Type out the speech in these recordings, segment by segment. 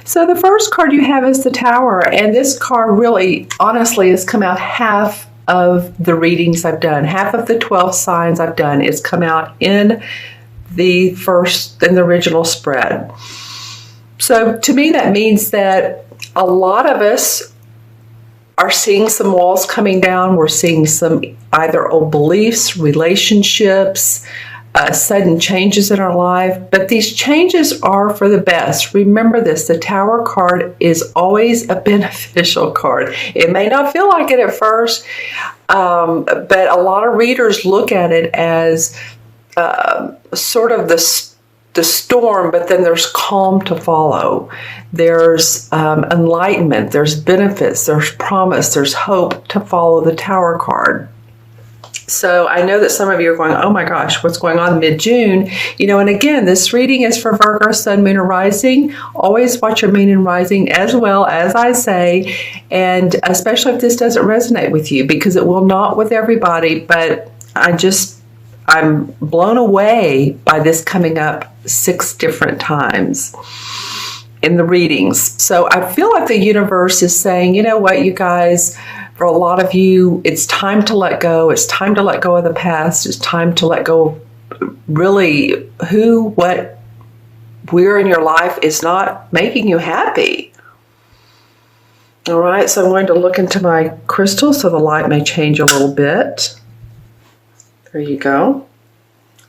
So the first card you have is the Tower, and this card really, honestly, has come out half of the readings I've done. Half of the 12 signs I've done is come out in the original spread. So to me, that means that a lot of us are seeing some walls coming down. We're seeing some either old beliefs, relationships, sudden changes in our life, but these changes are for the best. Remember this, the Tower card is always a beneficial card. It may not feel like it at first, but a lot of readers look at it as sort of the storm, but then there's calm to follow. There's enlightenment, there's benefits, there's promise, there's hope to follow the Tower card. So I know that some of you are going, oh my gosh, what's going on mid-June? And again, this reading is for Virgo, Sun, Moon, and Rising. Always watch your Moon and Rising as well, as I say, and especially if this doesn't resonate with you, because it will not with everybody, but I'm blown away by this coming up 6 different times in the readings. So I feel like the universe is saying, you know what, you guys, for a lot of you, it's time to let go. It's time to let go of the past. It's time to let go of really what, where in your life is not making you happy. All right, so I'm going to look into my crystal so the light may change a little bit. There you go.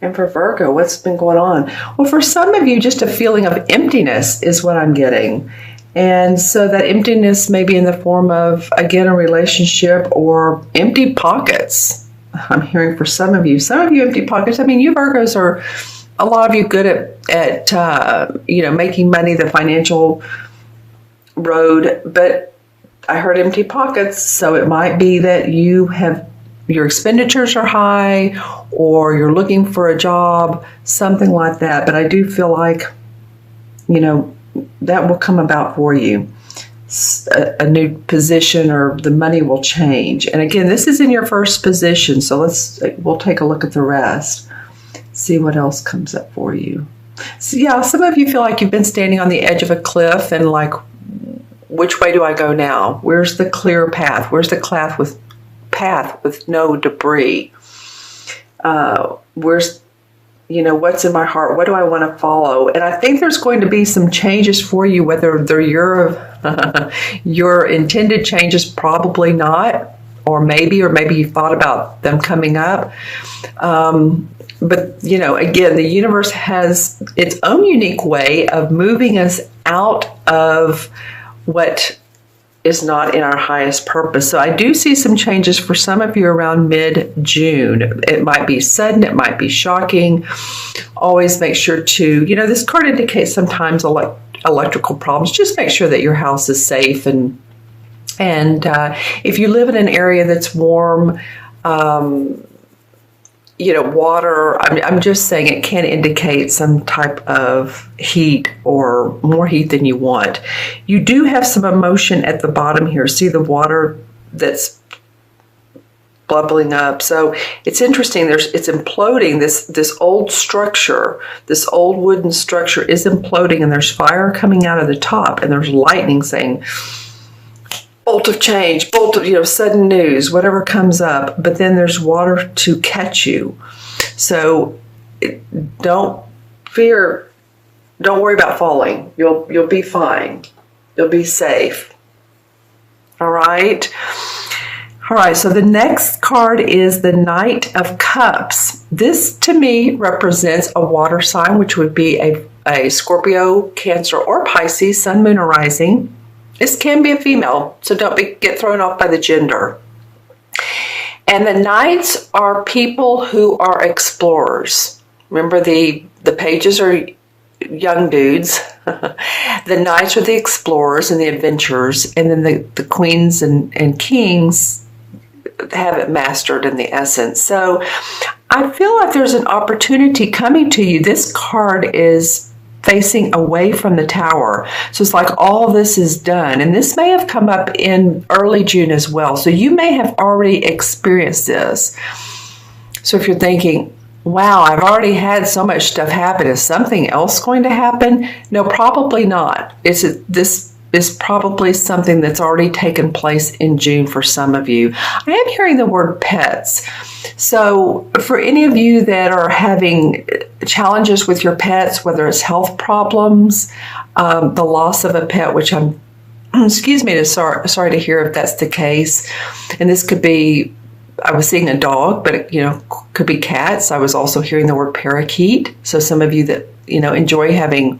And for Virgo, what's been going on? Well, for some of you, just a feeling of emptiness is what I'm getting. And so that emptiness may be in the form of, again, a relationship or empty pockets. I'm hearing for some of you empty pockets. I mean, you Virgos are, a lot of you good at making money, the financial road, but I heard empty pockets. So it might be that your expenditures are high, or you're looking for a job, something like that. But I do feel like, that will come about for you. A new position, or the money will change. And again, this is in your first position. So we'll take a look at the rest. See what else comes up for you. So yeah, some of you feel like you've been standing on the edge of a cliff and like, which way do I go now? Where's the clear path? Where's the path with no debris? Where's what's in my heart? What do I want to follow? And I think there's going to be some changes for you, whether they're your intended changes, probably not, or maybe you thought about them coming up. But, again, the universe has its own unique way of moving us out of what is not in our highest purpose. So I do see some changes for some of you around mid-June. It might be sudden, it might be shocking. Always make sure to, this card indicates sometimes electrical problems. Just make sure that your house is safe. And if you live in an area that's warm, water, I'm just saying it can indicate some type of heat or more heat than you want. You do have some emotion at the bottom here. See the water that's bubbling up. So it's interesting. It's imploding. This old structure, this old wooden structure is imploding, and there's fire coming out of the top, and there's lightning saying, bolt of change, bolt of, sudden news, whatever comes up, but then there's water to catch you. So don't worry about falling. You'll be fine. You'll be safe. All right. All right, so the next card is the Knight of Cups. This, to me, represents a water sign, which would be a Scorpio, Cancer, or Pisces, Sun, Moon, or Rising. This can be a female, so don't get thrown off by the gender. And the Knights are people who are explorers. Remember, the pages are young dudes. The Knights are the explorers and the adventurers, and then the queens and kings have it mastered in the essence. So I feel like there's an opportunity coming to you. This card is facing away from the Tower. So it's like all this is done. And this may have come up in early June as well. So you may have already experienced this. So if you're thinking, wow, I've already had so much stuff happen. Is something else going to happen? No, probably not. This is probably something that's already taken place in June for some of you. I am hearing the word pets. So for any of you that are having challenges with your pets, whether it's health problems, the loss of a pet, which I'm, excuse me, sorry to hear if that's the case. And this could be, I was seeing a dog, but it, could be cats. I was also hearing the word parakeet. So some of you that, enjoy having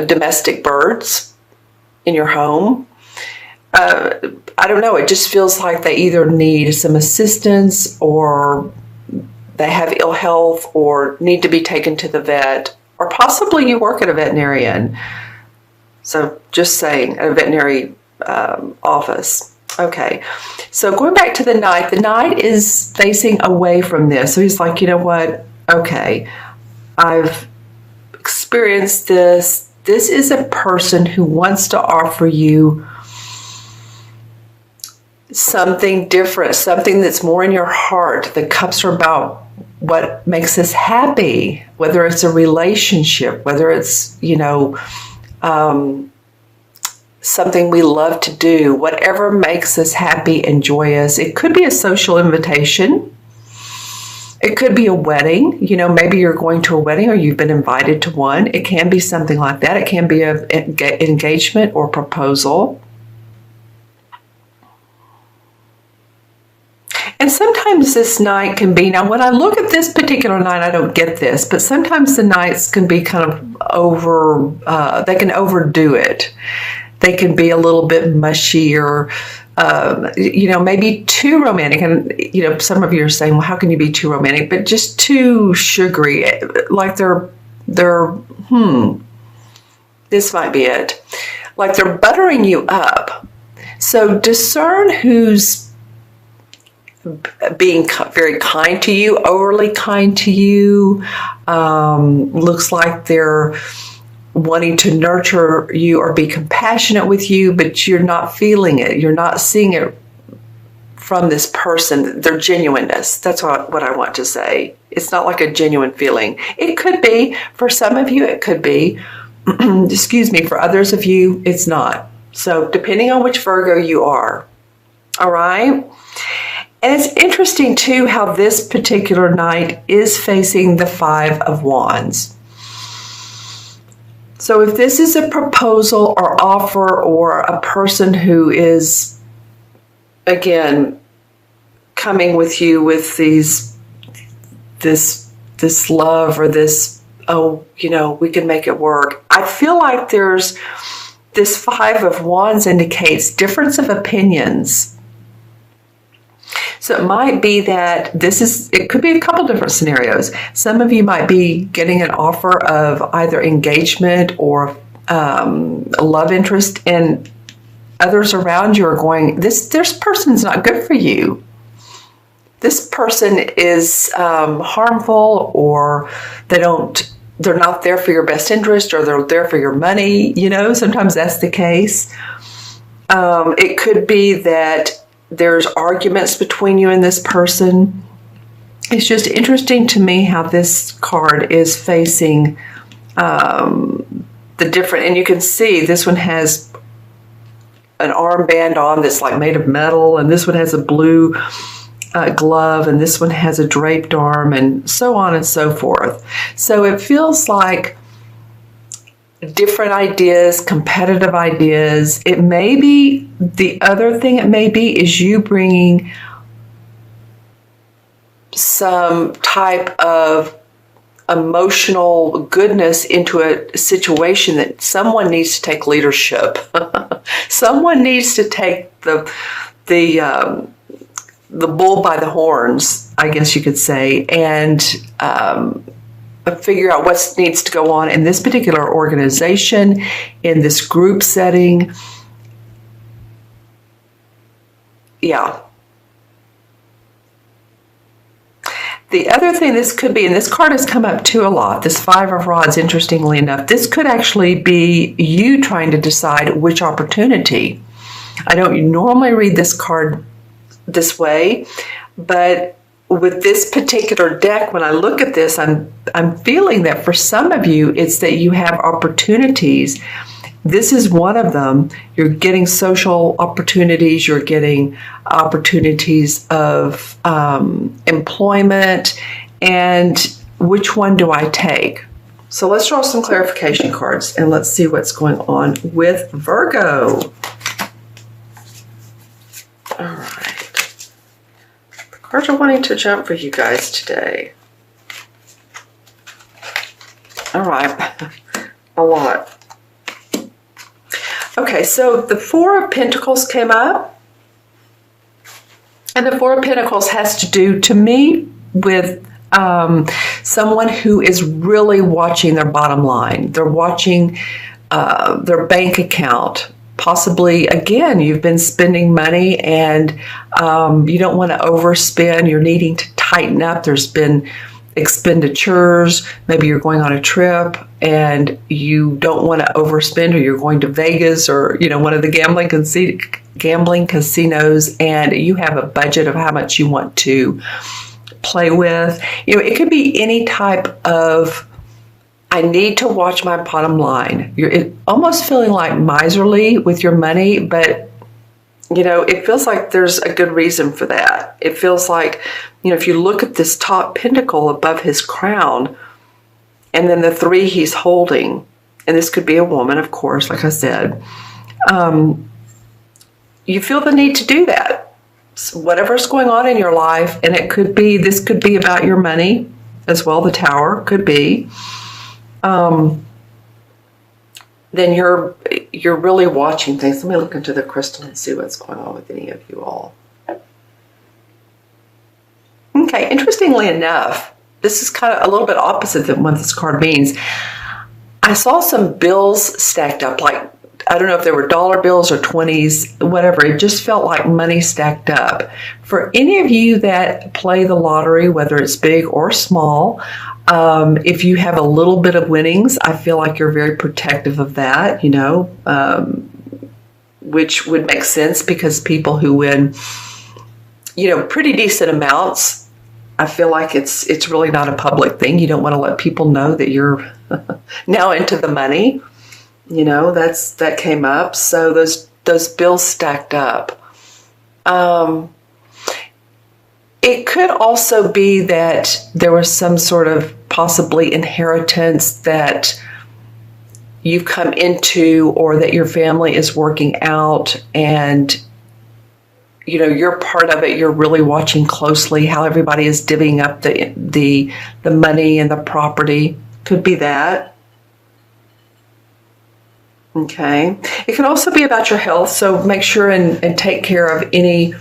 domestic birds in your home. I don't know. It just feels like they either need some assistance or they have ill health or need to be taken to the vet, or possibly you work at a veterinarian. So just saying, a veterinary office. Okay. So going back to the Knight is facing away from this. So he's like, you know what? Okay, I've experienced this. This is a person who wants to offer you something different, something that's more in your heart. The cups are about what makes us happy, whether it's a relationship, whether it's, something we love to do, whatever makes us happy and joyous. It could be a social invitation. It could be a wedding. Maybe you're going to a wedding or you've been invited to one. It can be something like that. It can be an engagement or proposal. And sometimes this Knight can be, now when I look at this particular Knight, I don't get this, but sometimes the Knights can be kind of they can overdo it. They can be a little bit mushy or, maybe too romantic. And, some of you are saying, well, how can you be too romantic? But just too sugary, like this might be it. Like they're buttering you up. So discern who's being very kind to you, overly kind to you. Looks like they're wanting to nurture you or be compassionate with you, but you're not feeling it. You're not seeing it from this person, their genuineness. That's what I want to say. It's not like a genuine feeling. It could be. For some of you, it could be. Excuse me. For others of you, it's not. So depending on which Virgo you are. All right? And it's interesting, too, how this particular Knight is facing the Five of Wands. So if this is a proposal or offer or a person who is, again, coming with you with this love or this, we can make it work. I feel like there's this Five of Wands indicates difference of opinions. So it might be that it could be a couple different scenarios. Some of you might be getting an offer of either engagement or a love interest, and others around you are going, this person's not good for you. This person is harmful, or they're not there for your best interest, or they're there for your money. Sometimes that's the case. It could be that there's arguments between you and this person. It's just interesting to me how this card is facing the different, and you can see this one has an armband on that's like made of metal, and this one has a blue glove, and this one has a draped arm, and so on and so forth. So it feels like different ideas, competitive ideas. It may be, the other thing it may be is you bringing some type of emotional goodness into a situation that someone needs to take leadership. Someone needs to take the bull by the horns, I guess you could say, and figure out what needs to go on in this particular organization, in this group setting. Yeah. The other thing this could be, and this card has come up too a lot, this Five of Rods, interestingly enough, this could actually be you trying to decide which opportunity. I don't normally read this card this way, but with this particular deck, when I look at this, I'm feeling that for some of you, it's that you have opportunities. This is one of them. You're getting social opportunities. You're getting opportunities of employment. And which one do I take? So let's draw some clarification cards and let's see what's going on with Virgo. All right. The cards are wanting to jump for you guys today. All right. A lot. Okay, so the Four of Pentacles came up. And the Four of Pentacles has to do, to me, with someone who is really watching their bottom line. They're watching their bank account. Possibly, again, you've been spending money and you don't want to overspend. You're needing to tighten up. There's been expenditures. Maybe you're going on a trip and you don't want to overspend, or you're going to Vegas or, you know, one of the gambling casinos, and you have a budget of how much you want to play with. You know, it could be any type of, I need to watch my bottom line. You're almost feeling like miserly with your money, but you know, it feels like there's a good reason for that. It feels like, you know, if you look at this top pentacle above his crown, and then the three he's holding, and this could be a woman, of course, like I said, you feel the need to do that. So whatever's going on in your life, and it could be, this could be about your money as well, the Tower could be, then you're really watching things. Let me look into the crystal and see what's going on with any of you all. Okay, interestingly enough, this is kind of a little bit opposite than what this card means. I saw some bills stacked up, like, I don't know if they were dollar bills or 20s, whatever. It just felt like money stacked up. For any of you that play the lottery, whether it's big or small, if you have a little bit of winnings, I feel like you're very protective of that, you know, which would make sense because people who win, you know, pretty decent amounts, I feel like it's really not a public thing. You don't want to let people know that you're now into the money. You know, that came up. So those bills stacked up. It could also be that there was some sort of possibly inheritance that you've come into, or that your family is working out, and you know, you're part of it. You're really watching closely how everybody is divvying up the money and the property. Could be that. Okay. It can also be about your health, so make sure and take care of any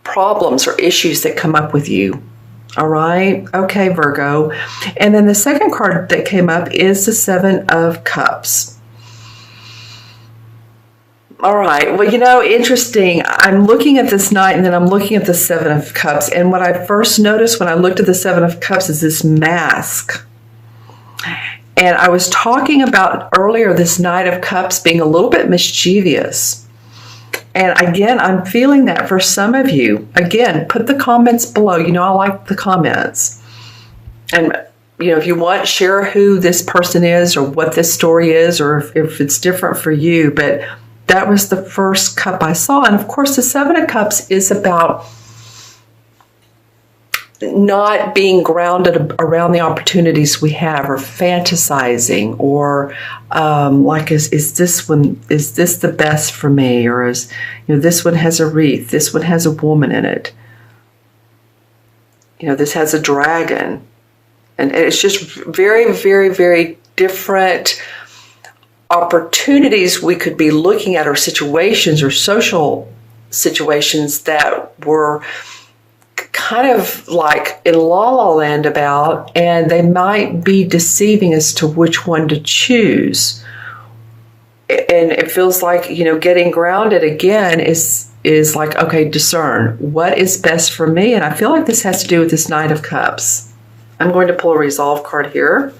problems or issues that come up with you. All right. Okay, Virgo. And then the second card that came up is the Seven of Cups. All right. Well, you know, interesting. I'm looking at this knight and then I'm looking at the Seven of Cups. And what I first noticed when I looked at the Seven of Cups is this mask. And I was talking about earlier this Knight of Cups being a little bit mischievous. And again, I'm feeling that for some of you. Again, put the comments below. You know, I like the comments. And, you know, if you want, share who this person is or what this story is, or if it's different for you. But that was the first cup I saw. And of course, the Seven of Cups is about not being grounded around the opportunities we have, or fantasizing, or like is this the best for me, or is, you know, this one has a wreath, this one has a woman in it, you know, this has a dragon, and it's just very, very, very different opportunities we could be looking at, or situations or social situations that were kind of like in La La Land about, and they might be deceiving as to which one to choose. And it feels like, you know, getting grounded again is like, okay, discern what is best for me. And I feel like this has to do with this Knight of Cups. I'm going to pull a resolve card here.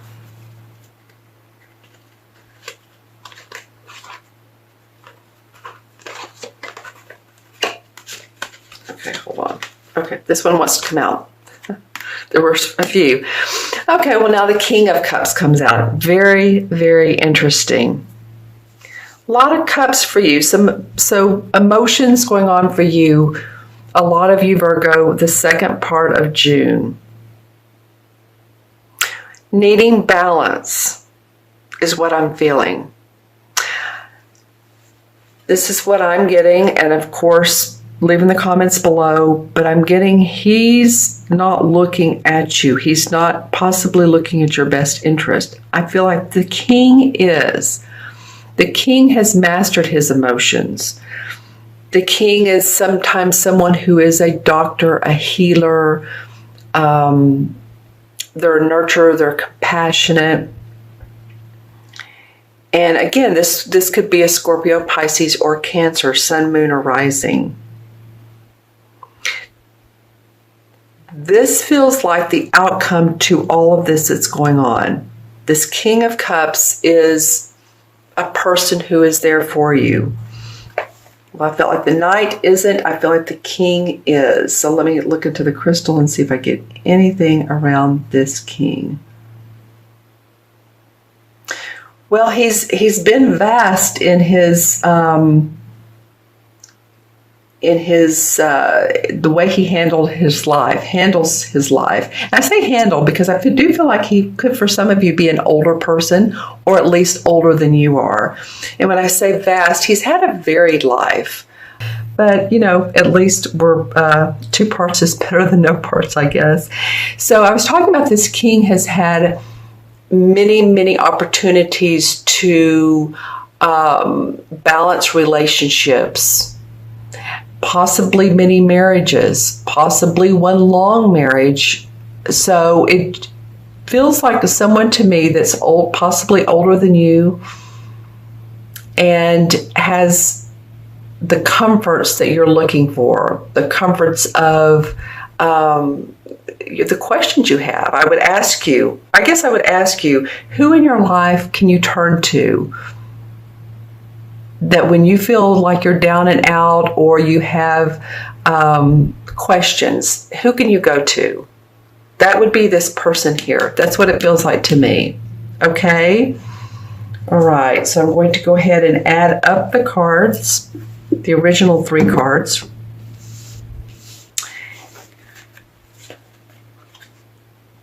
Okay, hold on. Okay, this one wants to come out. There were a few. Okay, well now the King of Cups comes out. Very, very interesting. A lot of cups for you. So emotions going on for you. A lot of you, Virgo, the second part of June. Needing balance is what I'm feeling. This is what I'm getting, and of course, leave in the comments below, but I'm getting he's not looking at you. He's not possibly looking at your best interest. I feel like the king is. The king has mastered his emotions. The king is sometimes someone who is a doctor, a healer. They're a nurturer, they're compassionate. And again, this could be a Scorpio, Pisces, or Cancer, sun, moon, or rising. This feels like the outcome to all of this that's going on. This King of Cups is a person who is there for you. Well, I felt like the Knight isn't. I feel like the King is. So let me look into the crystal and see if I get anything around this King. Well, he's been vast in his the way he handles his life. And I say handle because I do feel like he could, for some of you, be an older person, or at least older than you are. And when I say vast, he's had a varied life. But, you know, at least we're 2 parts is better than no parts, I guess. So I was talking about this king has had many opportunities to balance relationships, possibly many marriages, possibly one long marriage. So it feels like someone to me that's old, possibly older than you, and has the comforts that you're looking for, the comforts of the questions you have. I would ask you, who in your life can you turn to that when you feel like you're down and out, or you have questions, who can you go to? That would be this person here. That's what it feels like to me. Okay? All right, so I'm going to go ahead and add up the cards, the original 3 cards.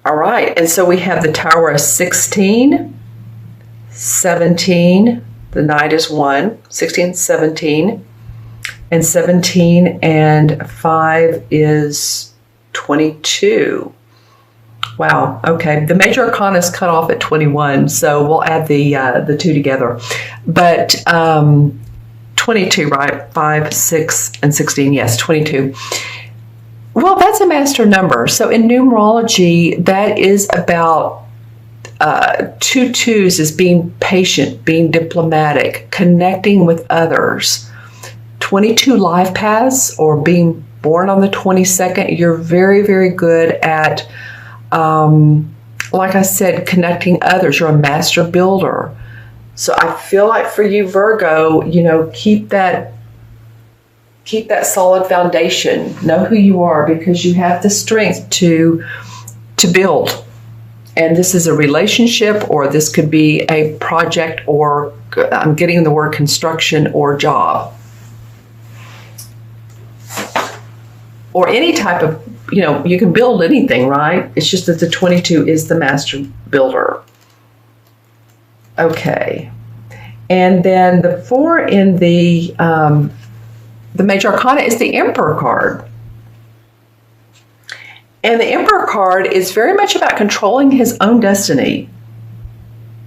All right, and so we have the Tower of 16, 17, the Knight is 1, 16, 17, and 17 and 5 is 22. Wow, okay. The major arcana is cut off at 21, so we'll add the 2 together. But 22, right? 5, 6, and 16, yes, 22. Well, that's a master number. So in numerology, that is about 2 2s is being patient, being diplomatic, connecting with others. 22 life paths, or being born on the 22nd, you're very, very good at, like I said, connecting others. You're a master builder. So I feel like for you, Virgo, you know, keep that solid foundation. Know who you are, because you have the strength to build. And this is a relationship, or this could be a project, or I'm getting the word construction, or job. Or any type of, you know, you can build anything, right? It's just that the 22 is the master builder. Okay. And then the 4 in the major arcana is the Emperor card. And the Emperor card is very much about controlling his own destiny.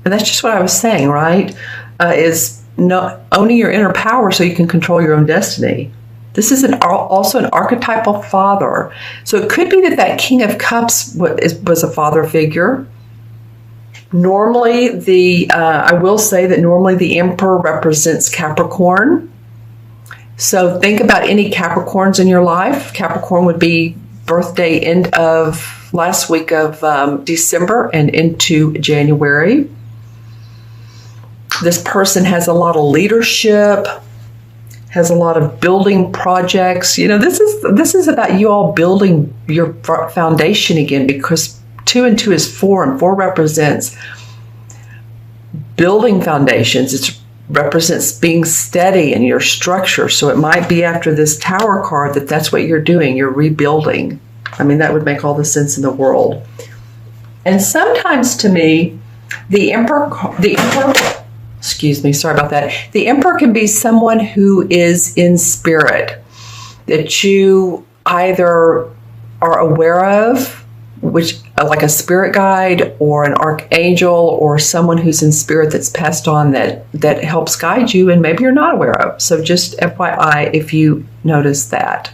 And that's just what I was saying, right? Is not owning your inner power so you can control your own destiny. This is also an archetypal father. So it could be that King of Cups was a father figure. Normally, I will say that normally the Emperor represents Capricorn. So think about any Capricorns in your life. Capricorn would be birthday end of last week of December and into January. This person has a lot of leadership, has a lot of building projects. This is about you all building your foundation again, because 2 and 2 is 4, and 4 represents building foundations. It represents being steady in your structure. So it might be after this Tower card that's what you're doing. You're rebuilding. I mean, that would make all the sense in the world. And sometimes to me, the Emperor, excuse me, sorry about that. The Emperor can be someone who is in spirit that you either are aware of, which like a spirit guide or an archangel or someone who's in spirit that's passed on that helps guide you, and maybe you're not aware of. So just FYI if you notice that.